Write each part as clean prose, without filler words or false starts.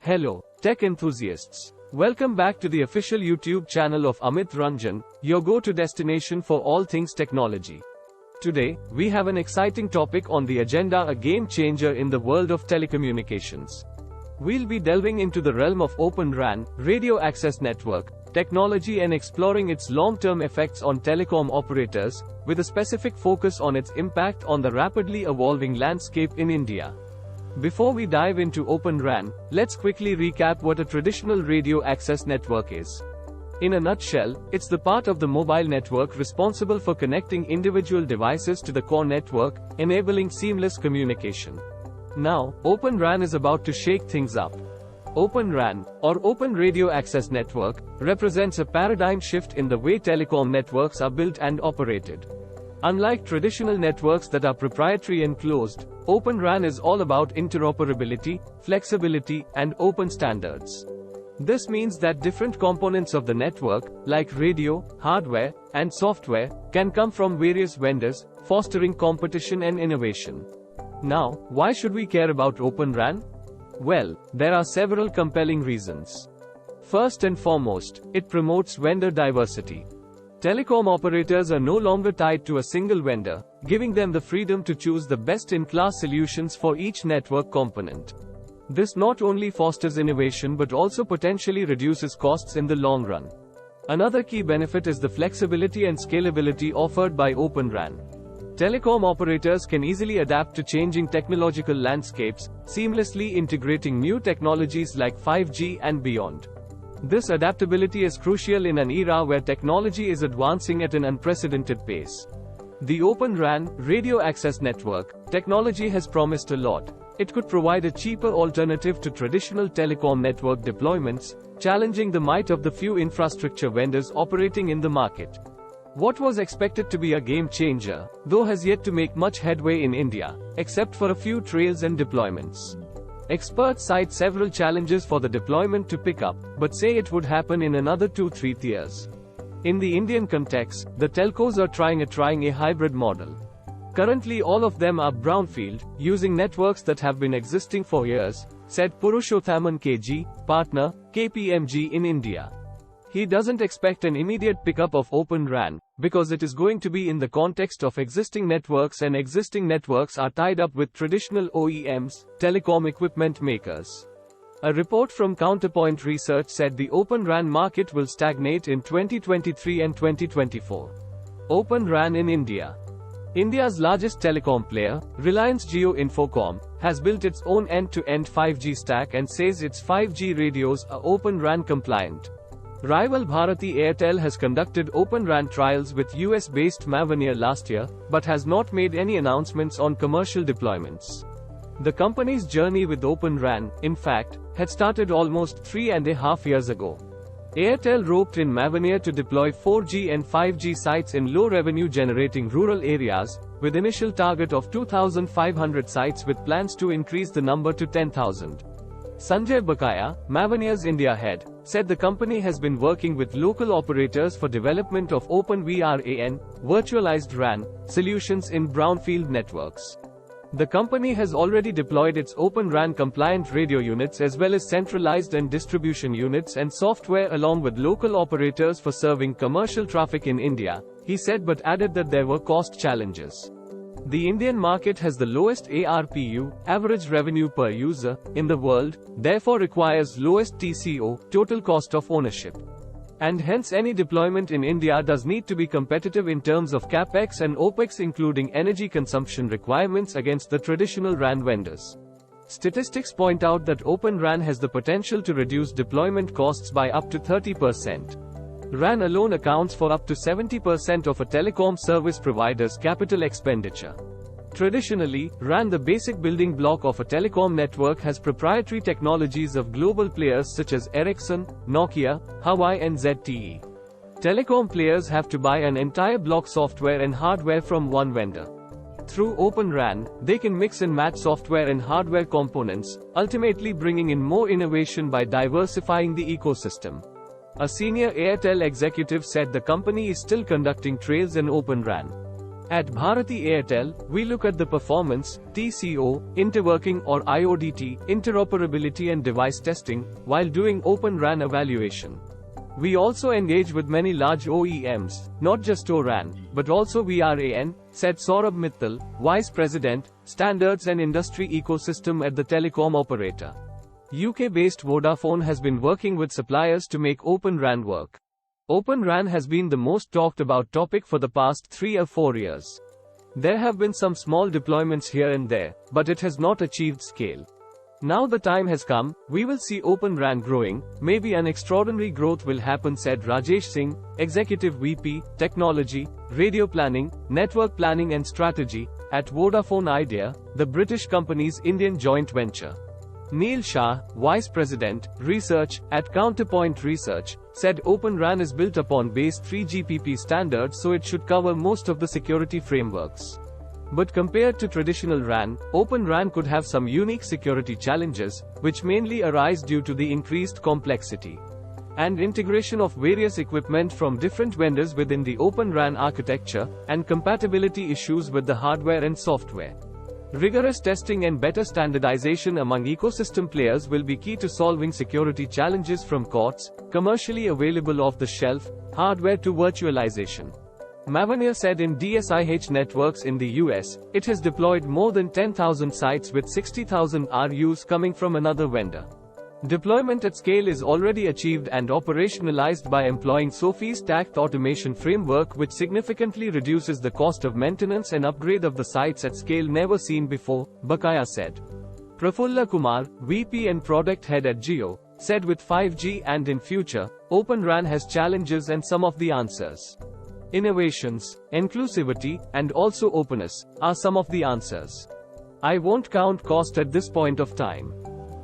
Hello, tech enthusiasts. Welcome back to the official YouTube channel of Amit Ranjan, your go-to destination for all things technology. Today, we have an exciting topic on the agenda, a game changer in the world of telecommunications. We'll be delving into the realm of Open RAN, radio access network, technology and exploring its long-term effects on telecom operators, with a specific focus on its impact on the rapidly evolving landscape in India. Before we dive into Open RAN, let's quickly recap what a traditional radio access network is. In a nutshell, it's the part of the mobile network responsible for connecting individual devices to the core network, enabling seamless communication. Now, Open RAN is about to shake things up. Open RAN, or Open Radio Access Network, represents a paradigm shift in the way telecom networks are built and operated. Unlike traditional networks that are proprietary and closed, Open RAN is all about interoperability, flexibility, and open standards. This means that different components of the network, like radio, hardware, and software, can come from various vendors, fostering competition and innovation. Now, why should we care about Open RAN? Well, there are several compelling reasons. First and foremost, it promotes vendor diversity. Telecom operators are no longer tied to a single vendor, giving them the freedom to choose the best-in-class solutions for each network component. This not only fosters innovation but also potentially reduces costs in the long run. Another key benefit is the flexibility and scalability offered by Open RAN. Telecom operators can easily adapt to changing technological landscapes, seamlessly integrating new technologies like 5G and beyond. This adaptability is crucial in an era where technology is advancing at an unprecedented pace. The Open RAN, radio access network, technology has promised a lot. It could provide a cheaper alternative to traditional telecom network deployments, challenging the might of the few infrastructure vendors operating in the market. What was expected to be a game changer, though has yet to make much headway in India, except for a few trials and deployments. Experts cite several challenges for the deployment to pick up, but say it would happen in another 2-3 years. In the Indian context, the telcos are trying a hybrid model. Currently all of them are brownfield, using networks that have been existing for years, said Purushothaman KG, partner, KPMG in India. He doesn't expect an immediate pickup of Open RAN, because it is going to be in the context of existing networks, and existing networks are tied up with traditional OEMs, telecom equipment makers. A report from Counterpoint Research said the Open RAN market will stagnate in 2023 and 2024. Open RAN in India. India's largest telecom player, Reliance Jio Infocom, has built its own end-to-end 5G stack and says its 5G radios are Open RAN compliant. Rival Bharti Airtel has conducted Open RAN trials with US-based Mavenir last year, but has not made any announcements on commercial deployments. The company's journey with Open RAN, in fact, had started almost 3.5 years ago. Airtel roped in Mavenir to deploy 4G and 5G sites in low-revenue generating rural areas, with initial target of 2,500 sites with plans to increase the number to 10,000. Sanjay Bakaya, Mavenir's India head, said the company has been working with local operators for development of Open VRAN, virtualized RAN, solutions in brownfield networks. The company has already deployed its Open RAN compliant radio units as well as centralized and distribution units and software along with local operators for serving commercial traffic in India, he said, but added that there were cost challenges. The Indian market has the lowest ARPU, average revenue per user, in the world, therefore requires lowest TCO, total cost of ownership. And hence any deployment in India does need to be competitive in terms of CapEx and OpEx, including energy consumption requirements against the traditional RAN vendors. Statistics point out that Open RAN has the potential to reduce deployment costs by up to 30%. RAN alone accounts for up to 70% of a telecom service provider's capital expenditure. Traditionally, RAN, the basic building block of a telecom network, has proprietary technologies of global players such as Ericsson, Nokia, Huawei and ZTE. Telecom players have to buy an entire block software and hardware from one vendor. Through Open RAN, they can mix and match software and hardware components, ultimately bringing in more innovation by diversifying the ecosystem. A senior Airtel executive said the company is still conducting trials in Open RAN. At Bharati Airtel, we look at the performance, TCO, interworking or IODT, interoperability and device testing, while doing Open RAN evaluation. We also engage with many large OEMs, not just ORAN, but also VRAN, said Saurabh Mittal, Vice President, Standards and Industry Ecosystem at the Telecom Operator. UK-based Vodafone has been working with suppliers to make Open RAN work. Open RAN has been the most talked about topic for the past 3 or 4 years. There have been some small deployments here and there, but it has not achieved scale. Now the time has come, we will see Open RAN growing, maybe an extraordinary growth will happen, said Rajesh Singh, Executive VP, Technology, Radio Planning, Network Planning and Strategy, at Vodafone Idea, the British company's Indian joint venture. Neil Shah, Vice President, Research, at Counterpoint Research, said Open RAN is built upon base 3GPP standards, so it should cover most of the security frameworks. But compared to traditional RAN, Open RAN could have some unique security challenges, which mainly arise due to the increased complexity and integration of various equipment from different vendors within the Open RAN architecture, and compatibility issues with the hardware and software. Rigorous testing and better standardization among ecosystem players will be key to solving security challenges from COTS, commercially available off-the-shelf, hardware to virtualization. Mavenir said in DSIH networks in the US, it has deployed more than 10,000 sites with 60,000 RUs coming from another vendor. Deployment at scale is already achieved and operationalized by employing SOFI's stacked automation framework, which significantly reduces the cost of maintenance and upgrade of the sites at scale never seen before, Bakaya said. Prafulla Kumar, VP and Product Head at Jio, said with 5G and in future, Open RAN has challenges and some of the answers. Innovations, inclusivity, and also openness, are some of the answers. I won't count cost at this point of time.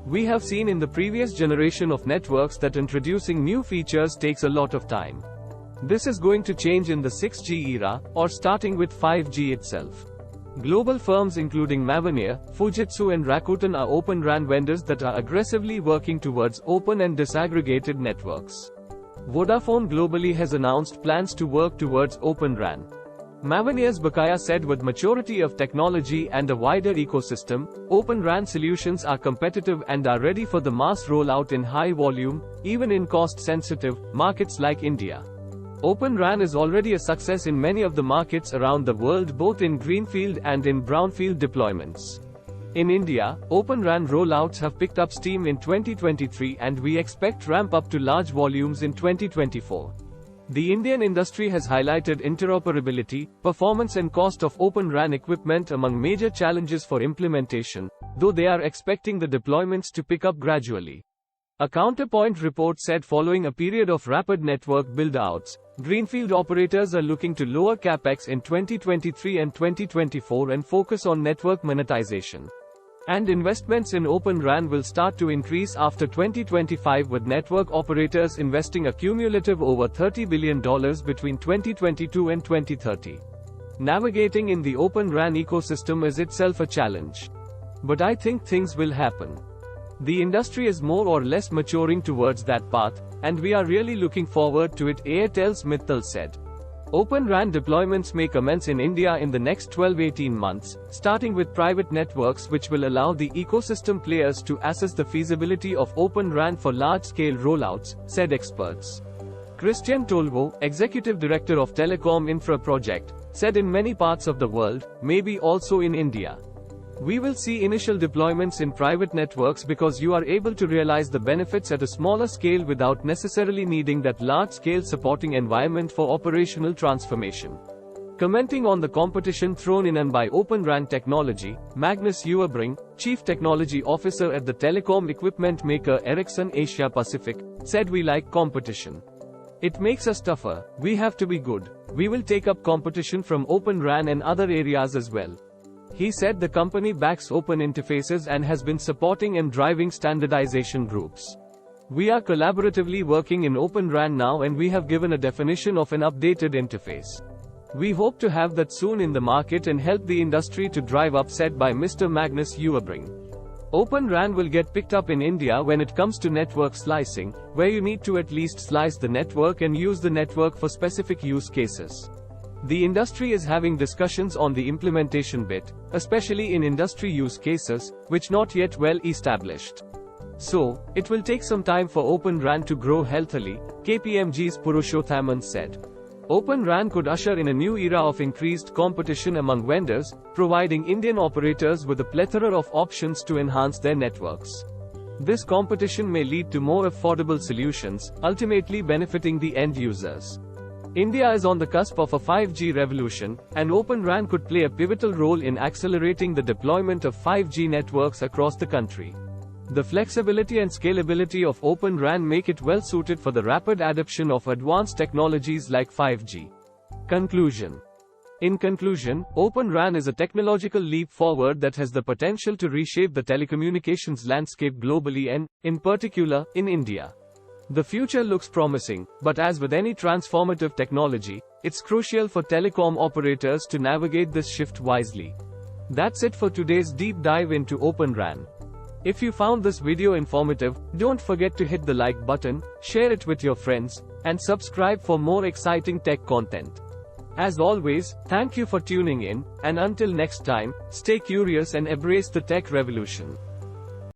We have seen in the previous generation of networks that introducing new features takes a lot of time. This is going to change in the 6G era, or starting with 5G itself. Global firms including Mavenir, Fujitsu and Rakuten are Open RAN vendors that are aggressively working towards open and disaggregated networks. Vodafone globally has announced plans to work towards Open RAN. Mavenir's Bakaya said with maturity of technology and a wider ecosystem, Open RAN solutions are competitive and are ready for the mass rollout in high volume, even in cost-sensitive markets like India. Open RAN is already a success in many of the markets around the world, both in greenfield and in brownfield deployments. In India, Open RAN rollouts have picked up steam in 2023 and we expect ramp up to large volumes in 2024. The Indian industry has highlighted interoperability, performance and cost of Open RAN equipment among major challenges for implementation, though they are expecting the deployments to pick up gradually. A Counterpoint report said following a period of rapid network build-outs, greenfield operators are looking to lower capex in 2023 and 2024 and focus on network monetization. And investments in Open RAN will start to increase after 2025, with network operators investing a cumulative over $30 billion between 2022 and 2030. Navigating in the Open RAN ecosystem is itself a challenge. But I think things will happen. The industry is more or less maturing towards that path, and we are really looking forward to it, Airtel's Mittal said. Open RAN deployments may commence in India in the next 12-18 months, starting with private networks, which will allow the ecosystem players to assess the feasibility of Open RAN for large-scale rollouts, said experts. Christian Tolvo, Executive Director of Telecom Infra Project, said in many parts of the world, maybe also in India, we will see initial deployments in private networks because you are able to realize the benefits at a smaller scale without necessarily needing that large-scale supporting environment for operational transformation. Commenting on the competition thrown in and by Open RAN technology, Magnus Uerbring, Chief Technology Officer at the telecom equipment maker Ericsson Asia Pacific, said we like competition. It makes us tougher, we have to be good, we will take up competition from Open RAN and other areas as well. He said the company backs open interfaces and has been supporting and driving standardization groups. We are collaboratively working in Open RAN now and we have given a definition of an updated interface. We hope to have that soon in the market and help the industry to drive up, said by Mr. Magnus Uerbring. Open RAN will get picked up in India when it comes to network slicing, where you need to at least slice the network and use the network for specific use cases. The industry is having discussions on the implementation bit, especially in industry use cases, which not yet well established. So, it will take some time for Open RAN to grow healthily, KPMG's Purushothaman said. Open RAN could usher in a new era of increased competition among vendors, providing Indian operators with a plethora of options to enhance their networks. This competition may lead to more affordable solutions, ultimately benefiting the end users. India is on the cusp of a 5G revolution, and Open RAN could play a pivotal role in accelerating the deployment of 5G networks across the country. The flexibility and scalability of Open RAN make it well suited for the rapid adoption of advanced technologies like 5G. Conclusion. In conclusion, Open RAN is a technological leap forward that has the potential to reshape the telecommunications landscape globally and, in particular, in India. The future looks promising, but as with any transformative technology, it's crucial for telecom operators to navigate this shift wisely. That's it for today's deep dive into Open RAN. If you found this video informative, don't forget to hit the like button, share it with your friends, and subscribe for more exciting tech content. As always, thank you for tuning in, and until next time, stay curious and embrace the tech revolution.